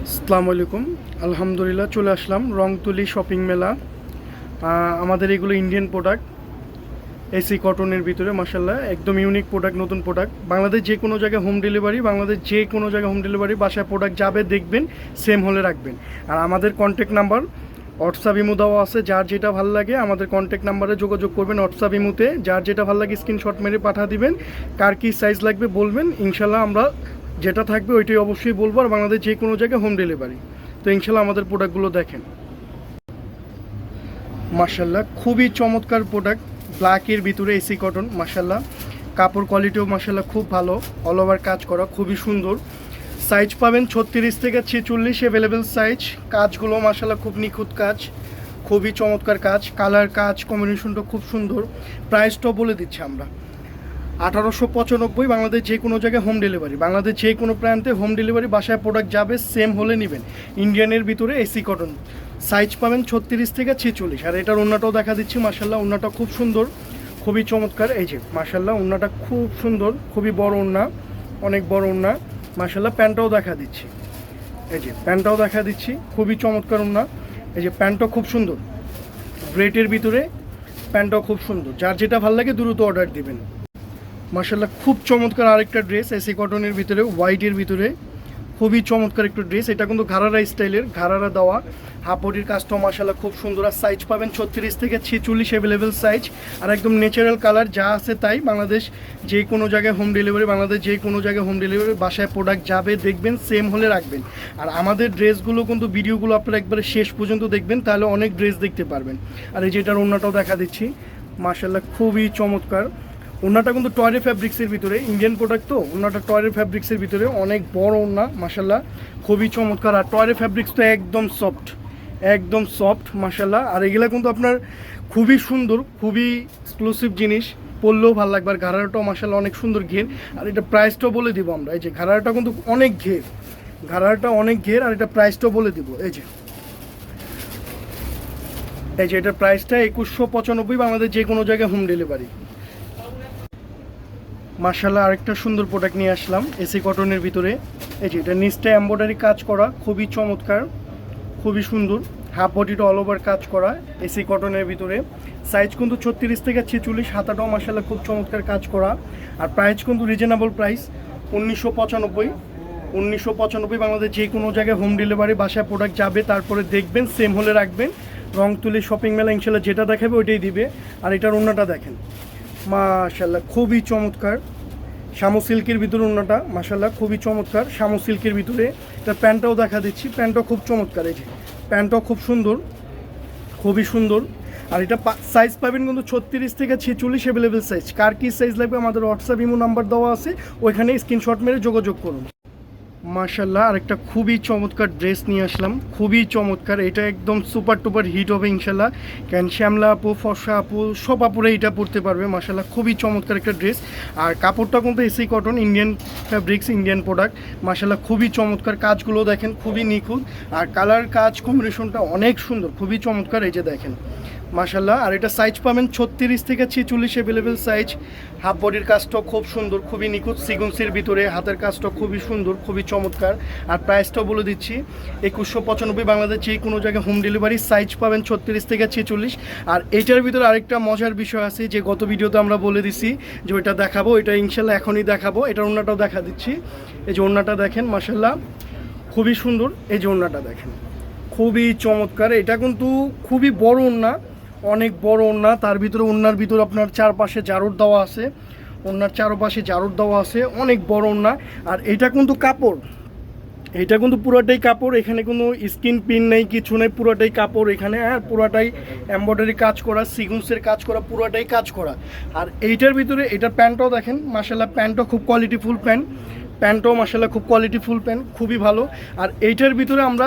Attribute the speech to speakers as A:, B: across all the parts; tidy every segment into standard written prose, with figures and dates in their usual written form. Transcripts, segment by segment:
A: আসসালামু আলাইকুম। আলহামদুলিল্লাহ চলে আসলাম রংতুলি শপিং মেলা। আমাদের এগুলো ইন্ডিয়ান প্রোডাক্ট, এসি কটনের ভিতরে মাশাল্লাহ একদম ইউনিক প্রোডাক্ট, নতুন প্রোডাক্ট। বাংলাদেশ যে কোনো জায়গায় হোম ডেলিভারি, বাংলাদেশ যে কোনো জায়গায় হোম ডেলিভারি, বাসায় প্রোডাক্ট যাবে দেখবেন সেম হলে রাখবেন। আর আমাদের কন্ট্যাক্ট নাম্বার হোয়াটসঅ্যাপ ইমো দেওয়া আছে, যার যেটা ভালো লাগে আমাদের কন্ট্যাক্ট নাম্বারে যোগাযোগ করবেন। হোয়াটসঅ্যাপ ইমোতে যার যেটা ভালো লাগে স্ক্রিনশট মেরে পাঠিয়ে দিবেন, কার কী সাইজ লাগবে বলবেন, ইনশাল্লাহ আমরা যেটা থাকবে ওইটাই অবশ্যই বলবো। আর বাংলাদেশ যে কোনো জায়গায় হোম ডেলিভারি। তো ইনশাল্লাহ আমাদের প্রোডাক্টগুলো দেখেন মাশাল্লাহ খুবই চমৎকার প্রোডাক্ট, ব্ল্যাকের ভিতরে এসি কটন মাশাল্লাহ। কাপড় কোয়ালিটিও মাশাল্লাহ খুব ভালো, অল ওভার কাজ করা, খুবই সুন্দর। সাইজ পাবেন 36 থেকে 46 অ্যাভেলেবেল সাইজ। কাজগুলো মাশাল্লাহ খুব নিখুঁত কাজ, খুবই চমৎকার কাজ, কালার কাজ কম্বিনেশনটা খুব সুন্দর। প্রাইসটাও বলে দিচ্ছি আমরা 1895, বাংলাদেশ যে কোনো জায়গায় হোম ডেলিভারি, বাংলাদেশ যে কোনো প্রান্তে হোম ডেলিভারি, বাসায় প্রোডাক্ট যাবে সেম হলে নেবেন। ইন্ডিয়ানের ভিতরে এসি কটন, সাইজ পাবেন 36 থেকে 46। আর এটার ওড়নাটাও দেখা দিচ্ছি মাশাল্লাহ, ওড়নাটা খুব সুন্দর, খুবই চমৎকার। এই যে মাশাল্লাহ ওড়নাটা খুব সুন্দর, খুবই বড় ওড়না, অনেক বড় ওড়না মাশাল্লাহ। প্যান্টটাও দেখা দিচ্ছি, এই যে প্যান্টটাও দেখা দিচ্ছি, খুবই চমৎকার ওড়না। এই যে প্যান্টটাও খুব সুন্দর, গ্রেটের ভিতরে প্যান্টটাও খুব সুন্দর। যার যেটা ভালো লাগে দ্রুত অর্ডার দিবেন মাশাল্লাহ। খুব চমৎকার আরেকটা ড্রেস এসি কটনের ভিতরে, হোয়াইটের ভিতরে, খুবই চমৎকার একটা ড্রেস। এটা কিন্তু ঘাড়ারা স্টাইলের, ঘাড়ারা দেওয়া, হাফবডির কাজটাও মাশাল্লাহ খুব সুন্দর। আর সাইজ পাবেন 36 থেকে 46 অ্যাভেলেবেল সাইজ। আর একদম ন্যাচারাল কালার, যা আছে তাই। বাংলাদেশ যে কোনো জায়গায় হোম ডেলিভারি, বাংলাদেশ যে কোনো জায়গায় হোম ডেলিভারি, বাসায় প্রোডাক্ট যাবে দেখবেন সেম হলে রাখবেন। আর আমাদের ড্রেসগুলো কিন্তু ভিডিওগুলো আপনারা একবারে শেষ পর্যন্ত দেখবেন, তাহলে অনেক ড্রেস দেখতে পারবেন। আর এই যেটার ওড়নাটাও দেখা দিচ্ছি মাশাল্লাহ খুবই চমৎকার। ওড়নাটা কিন্তু টয়রে ফ্যাব্রিক্সের ভিতরে, ইন্ডিয়ান প্রোডাক্ট তো, ওড়নাটা টয়রে ফ্যাব্রিক্সের ভিতরে, অনেক বড় ওড়না মাশাল্লাহ, খুবই চমৎকার। আর টয়রে ফ্যাব্রিক্স তো একদম সফট, একদম সফট মাশাল্লাহ। আর এগুলা কিন্তু আপনার খুবই সুন্দর, খুবই এক্সক্লুসিভ জিনিস, পরলেও ভালো লাগবে। আর ঘাড়াটাও মাশাল্লাহ অনেক সুন্দর ঘের। আর এটা প্রাইসটাও বলে দিব আমরা, এই যে ঘাড়াটা কিন্তু অনেক ঘের, ঘাড়াটা অনেক ঘের। আর এটা প্রাইসটাও বলে দিব, এই যে এটার প্রাইসটা 2195, বাংলাদেশ যে কোনো জায়গায় হোম ডেলিভারি মাশাল্লাহ। আরেকটা সুন্দর প্রোডাক্ট নিয়ে আসলাম এসি কটনের ভিতরে। এই যে এটা নিচটা এমব্রয়ডারি কাজ করা, খুবই চমৎকার, খুবই সুন্দর। হাফ বডিটা অল ওভার কাজ করা এসি কটনের ভিতরে। সাইজ কিন্তু 36 থেকে 46, হাতাটাও মাশাল্লাহ খুব চমৎকার কাজ করা। আর প্রাইস কিন্তু রিজনেবল প্রাইস 1995, বাংলাদেশ যে কোনো জায়গায় হোম ডেলিভারি, বাসায় প্রোডাক্ট যাবে তারপরে দেখবেন সেম হলে রাখবেন। রংতুলি শপিং মেলা ইনশাল্লাহ যেটা দেখাবে ওইটাই দিবে। আর এটার ওড়নাটা দেখেন মাশাল্লাহ খুবই চমৎকার, শামু সিল্কের ভিতরে ওড়নাটা মাশাল্লাহ খুবই চমৎকার, শামু সিল্কের ভিতরে। তার প্যান্টটাও দেখা দিচ্ছি, প্যান্টটাও খুব চমৎকার। এই যে প্যান্টটাও খুব সুন্দর, খুবই সুন্দর। আর এটা সাইজ পাবেন কিন্তু 36 থেকে 46 অ্যাভেলেবেল সাইজ। কার কী সাইজ লাগবে আমাদের হোয়াটসঅ্যাপ ইমো নাম্বার দেওয়া আছে, ওইখানে স্ক্রিনশট মেরে যোগাযোগ করুন মাশাল্লাহ। আর একটা খুবই চমৎকার ড্রেস নিয়ে আসলাম, খুবই চমৎকার। এটা একদম সুপার টুপার হিট হবে ইনশাল্লাহ, কেন শ্যামলা আপু, ফর্সা আপু, সব আপুরা এটা পরতে পারবে মাশাল্লাহ। খুবই চমৎকার একটা ড্রেস। আর কাপড়টা কিন্তু AC cotton, Indian fabrics, Indian product মাশাল্লাহ, খুবই চমৎকার। কাজগুলো দেখেন খুবই নিখুঁত। আর কালার কাজ কম্বিনেশনটা অনেক সুন্দর, খুবই চমৎকার। এই যে দেখেন মাশাল্লাহ। আর এটা সাইজ পাবেন 36 থেকে 46 অ্যাভেলেবেল সাইজ। হাফ বডির কাজটাও খুব সুন্দর, খুবই নিখুঁত, সিগুন্সের ভিতরে, হাতের কাজটা খুবই সুন্দর, খুবই চমৎকার। আর প্রাইসটাও বলে দিচ্ছি 2195, বাংলাদেশ যে কোনো জায়গায় হোম ডেলিভারি। সাইজ পাবেন 36 থেকে 46। আর এইটার ভিতরে আরেকটা মজার বিষয় আছে, যে গত ভিডিওতে আমরা বলে দিছি যে ওইটা দেখাবো, এটা ইনশাল্লাহ এখনই দেখাবো। এটার ওড়নাটাও দেখা দিচ্ছি, এই যে ওড়নাটা দেখেন মাশাল্লাহ খুবই সুন্দর। এই যে ওড়নাটা দেখেন খুবই চমৎকার। এটা কিন্তু খুবই বড় ওড়না, অনেক বড় ওড়না। তার ভিতরে ওড়নার ভিতরে আপনার চারপাশে জারুট দেওয়া আছে, ওড়নার চারপাশে জারুট দেওয়া আছে, অনেক বড় ওড়না। আর এটা কিন্তু কাপড়, এটা কিন্তু পুরোটাই কাপড়, এখানে কোনো স্কিন পিন নেই, কিছু নেই, পুরোটাই কাপড় এখানে। আর পুরোটাই এমব্রয়ডারি কাজ করা, সিগুন্সের কাজ করা, পুরোটাই কাজ করা। আর এইটার ভিতরে এটার প্যান্টটাও দেখেন মাশাল্লাহ, প্যান্টটাও খুব কোয়ালিটিফুল প্যান্ট, প্যান্টও মাশাল্লাহ খুব কোয়ালিটিফুল প্যান্ট, খুবই ভালো। আর এইটার ভিতরে আমরা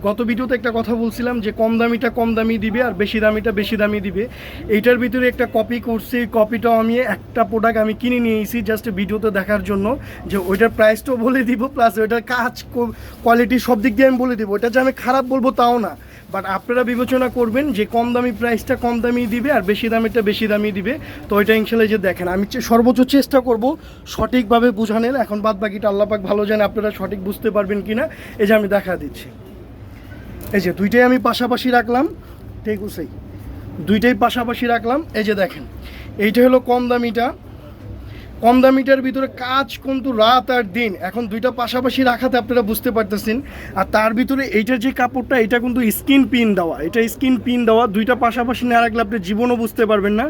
A: গত ভিডিওতে একটা কথা বলছিলাম যে কম দামিটা কম দামি দিবে আর বেশি দামিটা বেশি দামি দিবে। এইটার ভিতরে একটা কপি করছি, কপিটাও আমি একটা প্রোডাক্ট আমি কিনে নিয়েছি জাস্ট ভিডিওতে দেখার জন্য, যে ওইটার প্রাইসটাও বলে দিব, প্লাস ওইটার কাজ কোয়ালিটি সব দিক দিয়ে আমি বলে দিব। ওইটা যে আমি খারাপ বলবো তাও না, বাট আপনারা বিবেচনা করবেন যে কম দামি প্রাইসটা কম দামি দিবে আর বেশি দামিটা বেশি দামি দিবে। তো ওইটা ইনশাল্লাহ যে দেখেন, আমি সর্বোচ্চ চেষ্টা করব সঠিকভাবে বোঝানোর। এখন এখন বাদ বাকিটা আল্লাহ পাক ভালো জানে আপনারা সঠিক বুঝতে পারবেন কি না। এই যে আমি দেখা দিচ্ছি, এই যে দুইটাই আমি পাশাপাশি রাখলাম, ঠিক আছে, দুইটাই পাশাপাশি রাখলাম। এই যে দেখেন এইটা হলো কম দামিটা, কম দামিটার ভিতরে কাজ কিন্তু রাত আর দিন, এখন দুইটা পাশাপাশি রাখাতে আপনারা বুঝতে পারতেছেন। আর তার ভিতরে এইটার যে কাপড়টা এটা কিন্তু স্কিন পিন দেওয়া, এটা স্কিন পিন দেওয়া, দুইটা পাশাপাশি না রাখলে আপনি জীবনও বুঝতে পারবেন না,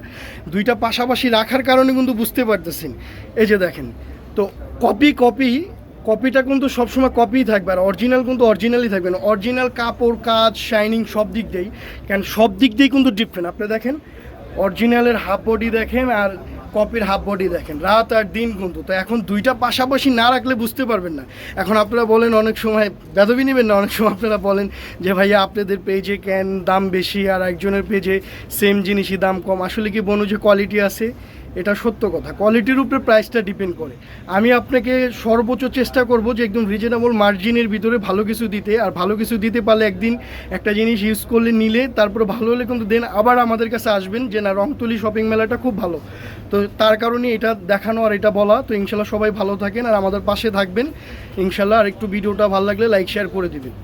A: দুইটা পাশাপাশি রাখার কারণে কিন্তু বুঝতে পারতেছেন। এই যে দেখেন, তো কপিটা কিন্তু সবসময় কপিই থাকবে, আর অরিজিনাল কিন্তু অরিজিনালই থাকবে না। অরিজিনাল কাপড়, কাজ, শাইনিং সব দিক দিয়েই, কারণ সব দিক দিয়েই কিন্তু ডিফারেন্ট। আপনি দেখেন অরিজিনালের হাফ বডি দেখেন আর কপির হাফ বডি দেখেন, রাত আর দিন কিন্তু। তো এখন দুইটা পাশাপাশি না রাখলে বুঝতে পারবেন না। এখন আপনারা বলেন অনেক সময় বেদবি নেবেন না, অনেক সময় আপনারা বলেন যে ভাইয়া আপনাদের পেজে কেন দাম বেশি আর একজনের পেজে সেম জিনিসই দাম কম। আসলে কি বনু যে কোয়ালিটি আছে, এটা সত্য কথা, কোয়ালিটির উপরে প্রাইসটা ডিপেন্ড করে। আমি আপনাকে সর্বোচ্চ চেষ্টা করব যে একদম রিজনেবল মার্জিনের ভিতরে ভালো কিছু দিতে, আর ভালো কিছু দিতে পারলে একদিন একটা জিনিস ইউজ করলে নিলে তারপরে ভালো হলে কিন্তু দেন আবার আমাদের কাছে আসবেন যে না রংতুলি শপিং মেলাটা খুব ভালো। তো তার কারণে এটা দেখানো আর এটা বলা। তো ইনশাল্লাহ সবাই ভালো থাকেন আর আমাদের পাশে থাকবেন ইনশাল্লাহ। আর একটু ভিডিওটা ভালো লাগলে লাইক শেয়ার করে দিবেন।